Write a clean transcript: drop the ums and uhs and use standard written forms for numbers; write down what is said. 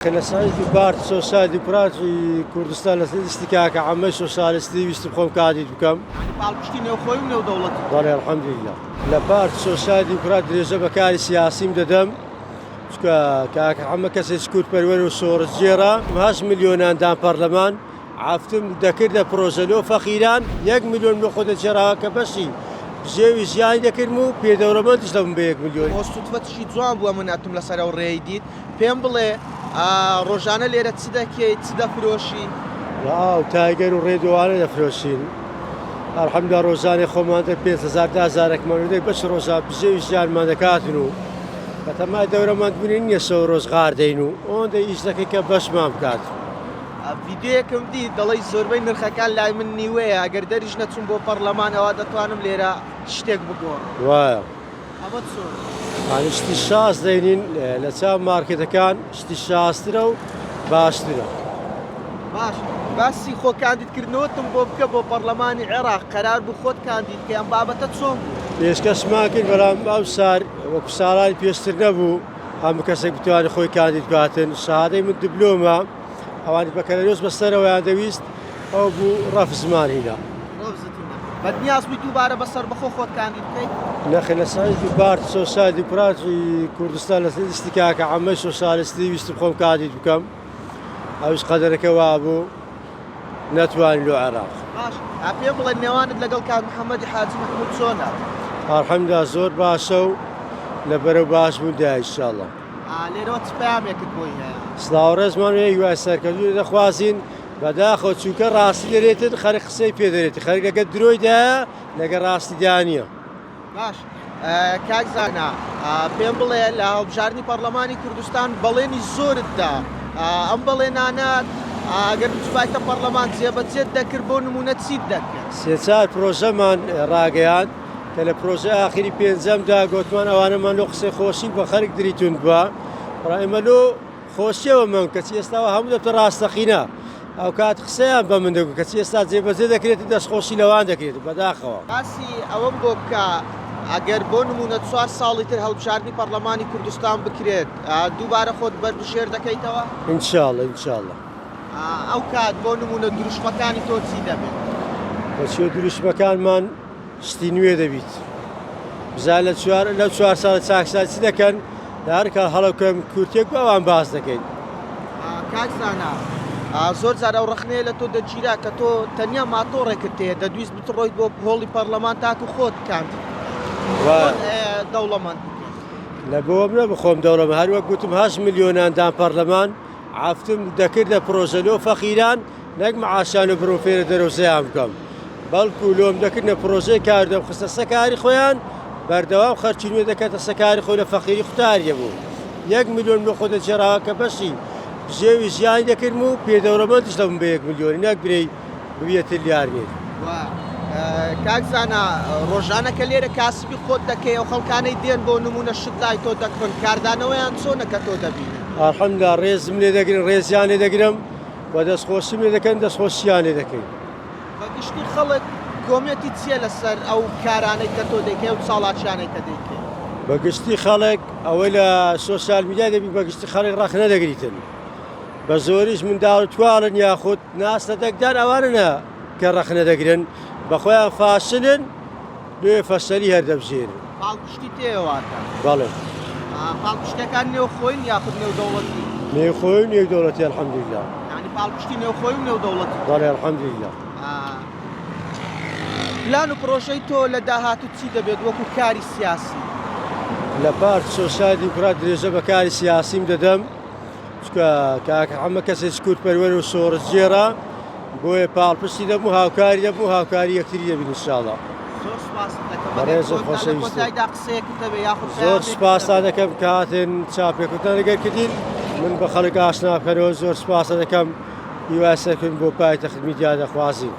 لەسەری پارتی سۆسیال دیموکراتی کوردستان لە لیستی کاکە عەمەی سۆسیالیستی ویستم خۆم کاندید بکەم. پاڵپشتی نێوخۆی و نێودەوڵەتی. بەڵێ ئەلحەمدولیلا. لە پارتی سۆسیال دیموکرات درێژە بەکاری سیاسیم دەدەم. چونکە کاکە عەمە کەسێکی کورتپەروەر و سۆرەسجێرە 8 میلیۆناندان پەرلەمان عافتم دەکردە پرۆژە لۆ فەقیران 1 میلیۆن لۆ خۆ دەجێراوە کە بەشی بژێوی ژیانی دەکردم و پێدەوڵەمەندیش دەبم بە 1 میلیۆن. هۆستوتفەتشی جوان بووە من هاتم لەسەر ئەو ڕێی دیت پێم بڵێ ڕۆژانە لێرە چ دەکەیت چ دەفرۆشی؟ واو تایگەر و ڕێدوانە دەفرۆشین. ئەلحەمدولیلا ڕۆژانێ خۆمان 5,000 دەی بەش ڕۆژان بژێوی ژیانمان دەکاتن و بەتەمای دەورەمان بوونی نییە سەو ڕۆژغار دەین و ئەوەندە ئیش دەکەی کە بەشمان بکات. ڤیدیۆیەکم دیت دەڵی زۆربەی نرخەکان لای من نیوەیە ئەگەر دەریش نەچوون بۆ پەرلەمان ئەوە دەتوانم لێرە شتێک بگۆڕم. وایە ئەمە چۆن؟ شتی شاس دەینین لە چاو مارکێتەکان شتی شاسترە و باشترە. باش باسی خۆ کاندیدکردنەوەتم بۆ بکە بۆ پەرلەمانی عێراق قەرار بوو خۆت کاندید کە ئەم بابەتە چۆن بوو؟ پێشکەشمان کرد بەڵام ئەو سار وەکو ساڵانی پێشتر نەبوو هەموو کەسێک بتوانێت خۆی کاندید بکاتن. شادەی من دیپلۆمە ئەوانی بەکەلەرۆز بەسەرەوەیان دەویست ئەو بوو ڕەف زمان هینا. بەدنیاز بووی دووبارە بەسەر بەخۆ خۆت کاندید بکەیت؟ نەخێ لەسەری پارتی سۆسیال دیموکراتی کوردستان لە لیستی کاکە عەمەی سۆسیالیستی ویستم خۆم کاندید بکەم. ئەوش قەدەرەکە وا بوو نەتوانین لۆ عێراق. باش پێم بڵێ نێوانت لەگەڵ کاک محەممەدی حاجی مەحموود چۆنە؟ ئەلحەمدولیلا زۆر باشە و لەبەرەو باش بووندایە ئینشاڵڵا. لێرەوە چ پەیامێکت بۆی هەیە؟ سڵاوڕێزمان هیوای سەرکەوتوو دەخوازین بەداخەوە چووکە ڕاستی دەرێتن خەرق قسەی پێ دەرێتی خەرگەکە درۆیدایە لەگە ڕاستیدان نییە. باش کاک زانا پێم بڵێ لە هەڵبژاردننی پەرلەمانی کوردستان بەڵێنی زۆرتدا ئەم بەڵێنانات ئەگەر بچوایتە پەرلەمان جێبەجێت دەکرد بۆ نمونە چیت دەکرد؟ سێ-چار پرۆژەمان ڕاگەیان کە لە پرۆژە ئاخری پێنجەمدا گوتمان ئەوانەمان لۆ قسەی خۆشی بە خەرک دریتون بووە. ئێمە لۆ خۆشیەوە من کەچی ئێستاوە هەموو دەبتە ڕاستەقینە. ئەو کات قسەیان بە من دەگو کەچی ئێستا جێبەجێ دەکرێت دەستخۆشی لەوان دەکرێت بەداخەوە. باسی ئەوەم بۆ بکە ئەگەر بۆ نمونە 4 ساڵی تر هەڵبژاردننی پەرلەمانی کوردستان بکرێت دووبارە خۆت بەربژێر دەکەیتەوە؟ ئینشاڵڵا ئینشاڵڵا. ئەو کات بۆ نمونە دروشمەکانی تۆ چی دەبێت؟ بەچێ دروشمەکانمان شتی نوێ دەبیت. بزان لەو 4 ساڵە چاکسان چی دەکەن لە هەرکە هەڵەوکەم کورتێک ئەوان باز دەکەین. کاک زانا زۆر جار ئەو ڕخنەیە لە تۆ دەگیرا کە تۆ تەنیا ماتۆڕێکت هەیە دەدویست بتڕۆیت بۆ هۆڵی پەرلەمان تاکو خۆت کاندید دەوڵەمەند لە بۆم نە بخۆم دەوڵەمە هەروەک گوتم 8 میلیۆناندان پەرلەمان عافتم دەکردە پرۆژە لۆ فەقیران نەک مەعاشان و بڕۆفێرە دەرەوزەیان بکەم بەڵکو لۆم دەکردنە پرۆژەی کاردەم خستە سەکاری خۆیان بەردەوام خەرچی نوێ دەکاتە سەکاری خۆی لە فەقیری قوتاریە بوو 1 میلیۆن لۆ خۆ دەجێراوە کە بەشی بژێوی ژیانی دەکردم و پێدەوڵەمەندیش دەبم بە 1 میلیۆنی نەک برەی ببیەتە لیارنێت. کاک زانا ڕۆژانەکە لێرە کاسبی خۆت دەکەی ئەو خەڵکانەی دێن بۆ نمونە شت لای تۆ دەکڕن کاردانەوەیان چۆنە کە تۆ دەبینن؟ ئەلحەمدولیلا ڕێزم لێ دەگرن ڕێزیان لێ دەگرم و دەستخۆشیم لێ دەکەن دەستخۆشییان لێ دەکەین. بەگشتی خەڵک کۆمێتی چییە لەسەر ئەو کارانەی کە تۆ دەکەی و چاڵاکیانەی کە دەیکەی؟ بەگشتی خەڵک ئەوەی لە سۆسیال میدیا دەبی بەگشتی خەڵک ڕەخ نەدەگریتن. بە زۆریش منداڵ توانن یاخود ناستە دەکدان ئەوانە کە ڕەخ نەدەگرن بەخۆیان فاشلن لێ فەسەری هەردەبژێرن. پاڵپشتی تێواتە؟ بەڵێ. پاڵپشتەکان نێوخۆین یاخود نێودەوڵەتی؟ نێوخۆی و نێودەوڵەتی ئەلحەمدولیلا. یعنی پاڵپشتی نێوخۆی و نێودەوڵەتی؟ بەڵێ ئەلحەمدولیلا. پلان و پرۆژەی تۆ لە داهاتوو چی دەبێت وەکو کاری سیاسی؟ لە پارتی سۆسیال دیموکرات درێژە بەکاری سیاسیم دەدەم چونکە کاکە عەمە کەسێکی کورتپەروەر و سۆرەسجێرە بۆیە پاڵپشتی دەبم و هاوکاری دەبم و هاوکاری یەکتری دەبین ئینشاڵڵا. زۆر سوپاس زۆر سوپاسان دەکەم کە هاتن چاپێکوتان لەگەر کردین من بە خەڵک ئاشنا بکەنەوە زۆر سوپاسە دەکەم هیوای سەرکردن بۆ پایتەخت میدیا دەخوازین.